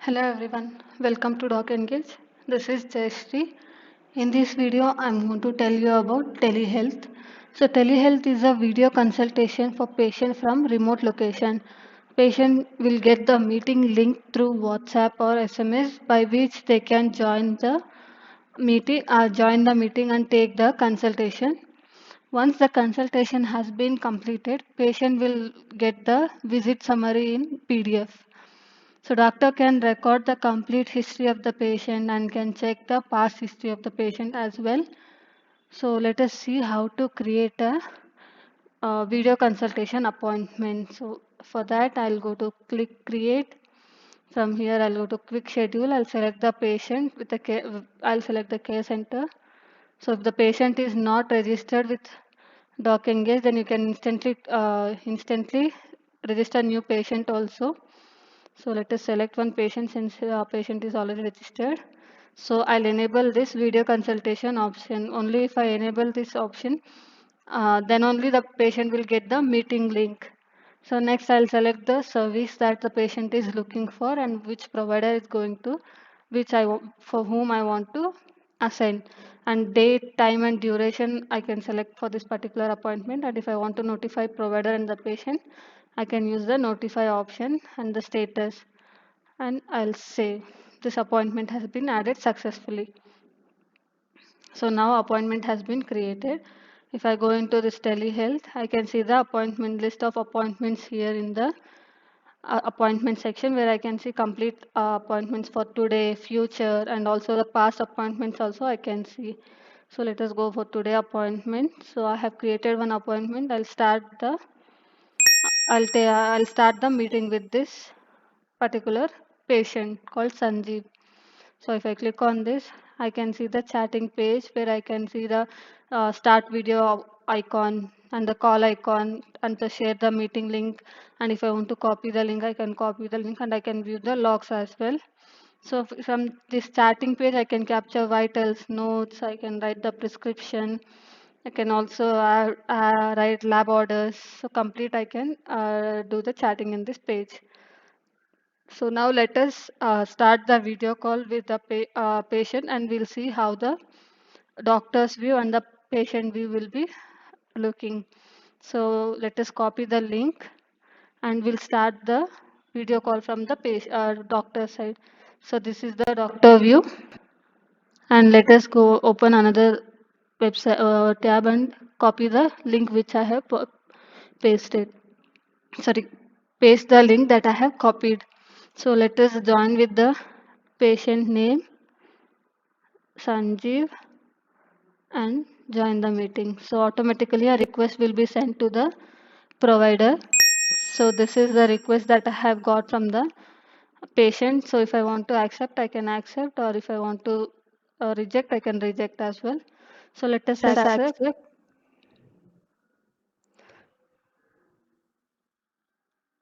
Hello everyone, welcome to DocEngage. This is Jayashree. In this video, I'm going to tell you about telehealth. So telehealth is a video consultation for patient from remote location. Patient will get the meeting link through WhatsApp or SMS by which they can join the meeting and take the consultation. Once the consultation has been completed, patient will get the visit summary in PDF. So doctor can record the complete history of the patient and can check the past history of the patient as well. So let us see how to create a video consultation appointment. So for that I'll go to click create. From here I'll go to quick schedule. I'll select the patient with the I'll select the care center. So if the patient is not registered with DocEngage, then you can instantly register new patient also. So let us select one patient since patient is already registered. So I'll enable this video consultation option. Only if I enable this option, then only the patient will get the meeting link. So next I'll select the service that the patient is looking for and which provider is going to, for whom I want to assign. And date, time and duration I can select for this particular appointment. And if I want to notify provider and the patient, I can use the notify option and the status, and I'll say this appointment has been added successfully. So now appointment has been created. If I go into this telehealth, I can see the appointment list of appointments here in the appointment section, where I can see complete appointments for today, future, and also the past appointments also I can see. So let us go for today appointment. So I have created one appointment. I'll start the meeting with this particular patient called Sanjeev. So if I click on this, I can see the chatting page where I can see the start video icon and the call icon and the share the meeting link. And if I want to copy the link, I can copy the link and I can view the logs as well. So from this chatting page, I can capture vitals, notes, I can write the prescription. I can also write lab orders. So complete, I can do the chatting in this page. So now let us start the video call with the patient, and we'll see how the doctor's view and the patient view will be looking. So let us copy the link and we'll start the video call from the doctor side. So this is the doctor view, and let us go open another website tab and copy the link which I have pasted. Sorry, paste the link that I have copied. So let us join with the patient name Sanjeev and join the meeting. So automatically a request will be sent to the provider. So this is the request that I have got from the patient. So if I want to accept, I can accept, or if I want to reject, I can reject as well. So let us accept.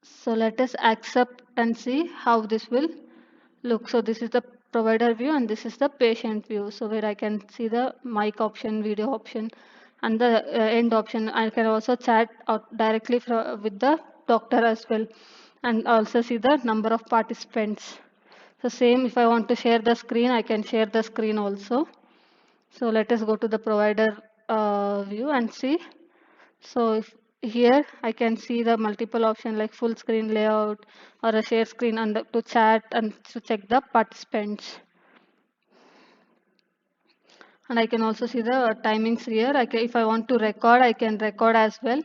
So let us accept and see how this will look. So this is the provider view and this is the patient view. So where I can see the mic option, video option, and the end option. I can also chat out directly with the doctor as well, and also see the number of participants. So same, if I want to share the screen, I can share the screen also. So let us go to the provider view and see. So if here I can see the multiple option like full screen layout or a share screen and to chat and to check the participants. And I can also see the timings here. If I want to record, I can record as well.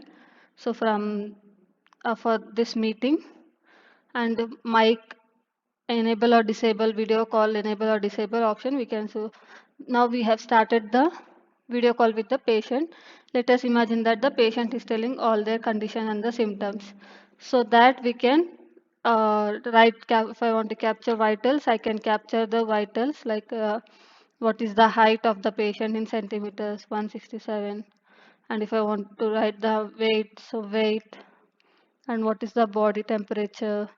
So from for this meeting, and mic enable or disable, video call enable or disable option we can. So now we have started the video call with the patient. Let us imagine that the patient is telling all their condition and the symptoms, so that we can if I want to capture vitals, I can capture the vitals like what is the height of the patient in centimeters, 167. And if I want to write the weight, so weight, and what is the body temperature.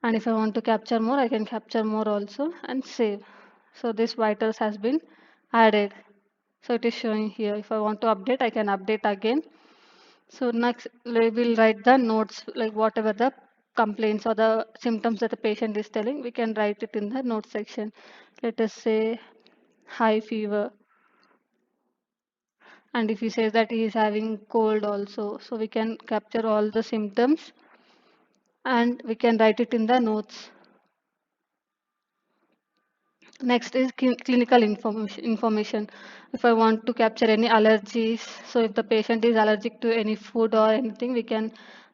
And if I want to capture more, I can capture more also and save. So this vitals has been added. So it is showing here. If I want to update, I can update again. So next we will write the notes like whatever the complaints or the symptoms that the patient is telling, we can write it in the note section. Let us say high fever, and if he says that he is having cold also, so we can capture all the symptoms and we can write it in the notes. Next is clinical information. If I want to capture any allergies, so if the patient is allergic to any food or anything, we can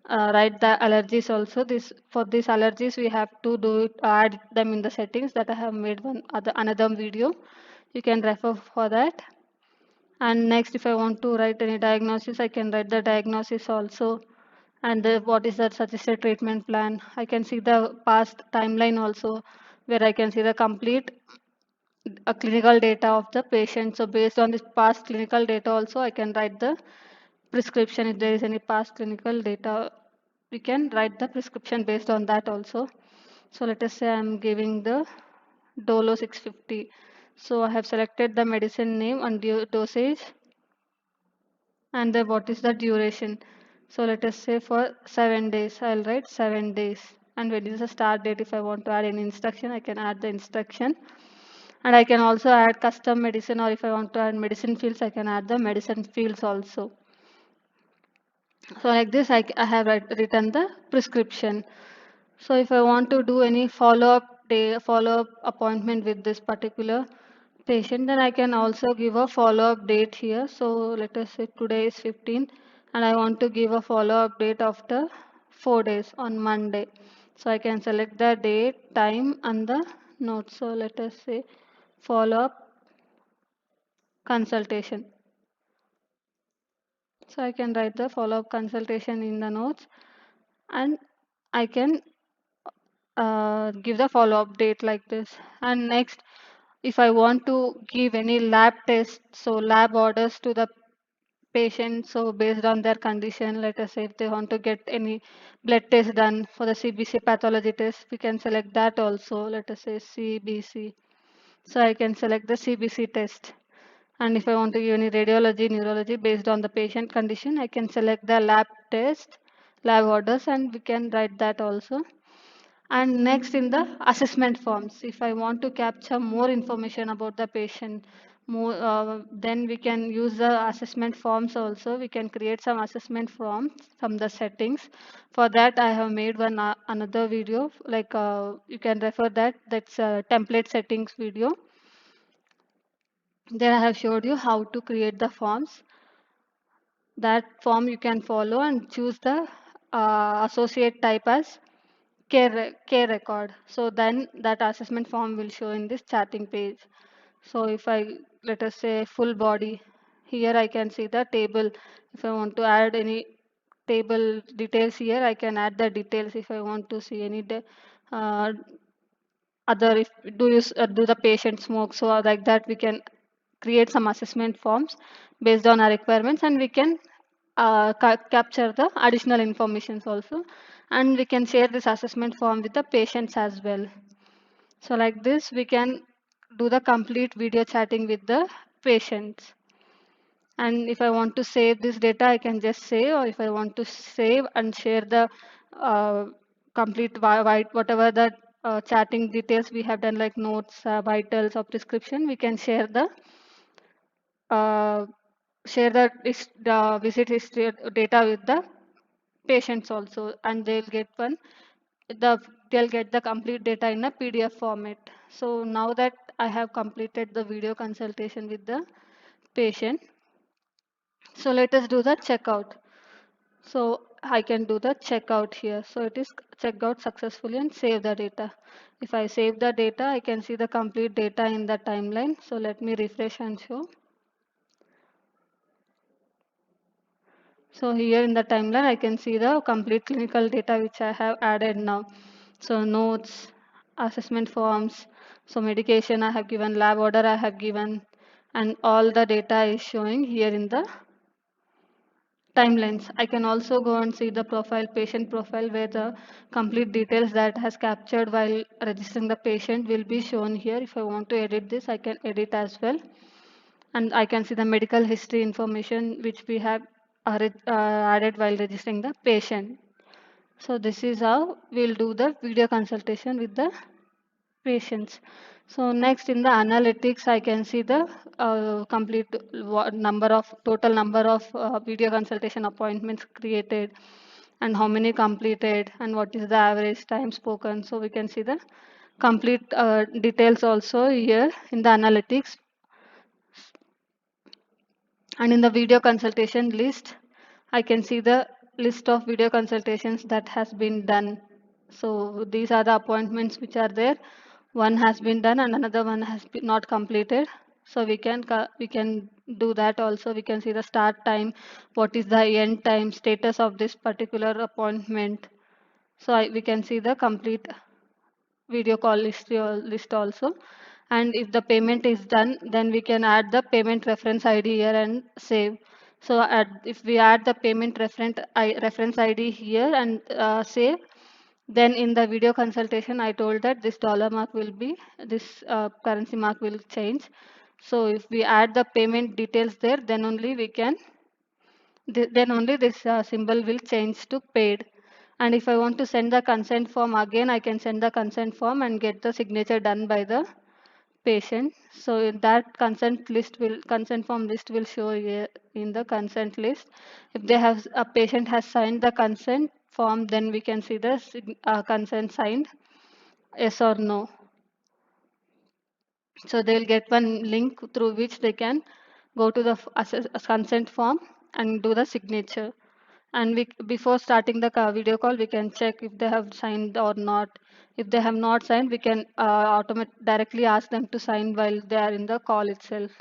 write the allergies also. This for these allergies, we have to do it, add them in the settings that I have made another video. You can refer for that. And next, if I want to write any diagnosis, I can write the diagnosis also. And what is the suggested treatment plan. I can see the past timeline also, where I can see the complete clinical data of the patient. So based on this past clinical data also, I can write the prescription. If there is any past clinical data, we can write the prescription based on that also. So let us say I'm giving the Dolo 650. So I have selected the medicine name and dosage, and then what is the duration. So let us say for 7 days, I'll write 7 days. And when is the start date? If I want to add any instruction, I can add the instruction. And I can also add custom medicine, or if I want to add medicine fields, I can add the medicine fields also. So like this, I have written the prescription. So if I want to do any follow-up appointment with this particular patient, then I can also give a follow-up date here. So let us say today is 15, and I want to give a follow-up date after 4 days on Monday. So I can select the date, time, and the note. So let us say follow-up consultation. So I can write the follow-up consultation in the notes, and I can give the follow-up date like this. And next, if I want to give any lab tests, so lab orders to the patient, so based on their condition, let us say if they want to get any blood test done for the CBC pathology test, we can select that also. Let us say CBC. So I can select the CBC test. And if I want to give any radiology, neurology based on the patient condition, I can select the lab test, lab orders, and we can write that also. And next in the assessment forms, if I want to capture more information about the patient, then we can use the assessment forms also. We can create some assessment forms from the settings. For that, I have made another video. Like you can refer that. That's a template settings video. There I have showed you how to create the forms. That form you can follow and choose the associate type as care record. So then that assessment form will show in this chatting page. So if I let us say full body, here I can see the table. If I want to add any table details here, I can add the details. If I want to see any uh, other, if do the patient smoke, so like that we can create some assessment forms based on our requirements, and we can capture the additional informations also, and we can share this assessment form with the patients as well. So like this we can do the complete video chatting with the patients. And if I want to save this data, I can just save, or if I want to save and share the uh, complete whatever the chatting details we have done, like notes, vitals, or prescription, we can uh, share the visit history data with the patients also, and the they'll get the complete data in a PDF format. So now that I have completed the video consultation with the patient, so let us do the checkout. So I can do the checkout here. So it is checked out successfully and save the data. If I save the data, I can see the complete data in the timeline. So let me refresh and show. So here in the timeline, I can see the complete clinical data which I have added now. So notes, assessment forms, so medication I have given, lab order I have given, and all the data is showing here in the timelines. I can also go and see the patient profile, where the complete details that has captured while registering the patient will be shown here. If I want to edit this, I can edit as well. And I can see the medical history information which we have added while registering the patient. So this is how we'll do the video consultation with the patients. So next in the analytics, I can see the complete total number of video consultation appointments created and how many completed and what is the average time spoken. So we can see the complete details also here in the analytics. And in the video consultation list, I can see the list of video consultations that has been done. So these are the appointments which are there. One has been done and another one has been not completed. So we can do that also. We can see the start time, what is the end time, status of this particular appointment. So we can see the complete video call list also. And if the payment is done, then we can add the payment reference id here and save. So if we add the payment reference id here and save, then in the video consultation I told that this dollar mark will be, this currency mark will change. So if we add the payment details there, then only we can then only this symbol will change to paid. And if I want to send the consent form again, I can send the consent form and get the signature done by the patient. So in that consent form list will show here in the consent list. If they have a patient has signed the consent form, then we can see the consent signed, yes or no. So they'll get one link through which they can go to the consent form and do the signature. And before starting the video call, we can check if they have signed or not. If they have not signed, we can directly ask them to sign while they are in the call itself.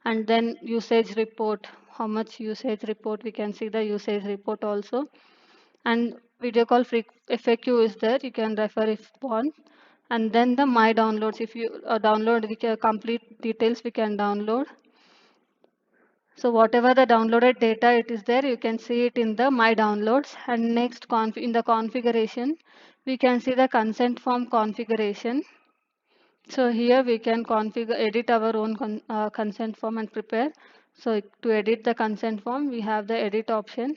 And then usage report, how much usage report, we can see the usage report also. And video call FAQ is there, you can refer if want. And then the my downloads, if you download, we can complete details we can download. So whatever the downloaded data it is there, you can see it in the my downloads. And next in the configuration, we can see the consent form configuration. So here we can edit our own consent form and prepare. So to edit the consent form, we have the edit option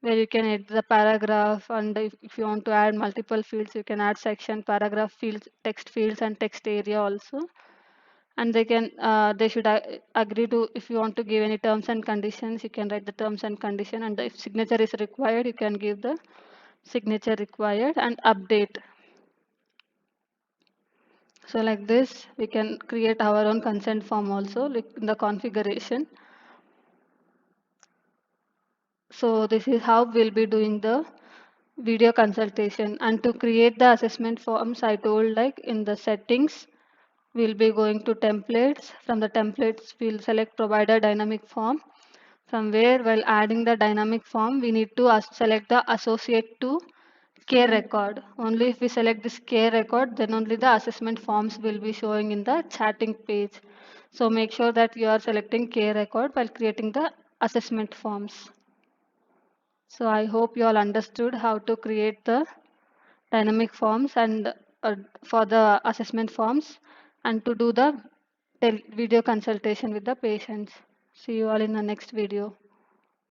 where you can edit the paragraph, and if you want to add multiple fields, you can add section, paragraph fields, text fields and text area also. And they should agree to, if you want to give any terms and conditions, you can write the terms and condition, and if signature is required, you can give the signature required and update. So like this, we can create our own consent form also, like in the configuration. So this is how we'll be doing the video consultation. And to create the assessment forms, I told like in the settings, we'll be going to templates. From the templates, we'll select provider dynamic form. From where, while adding the dynamic form, we need to select the associate to care record. Only if we select this care record, then only the assessment forms will be showing in the chatting page. So make sure that you are selecting care record while creating the assessment forms. So I hope you all understood how to create the dynamic forms and for the assessment forms, and to do the video consultation with the patients. See you all in the next video.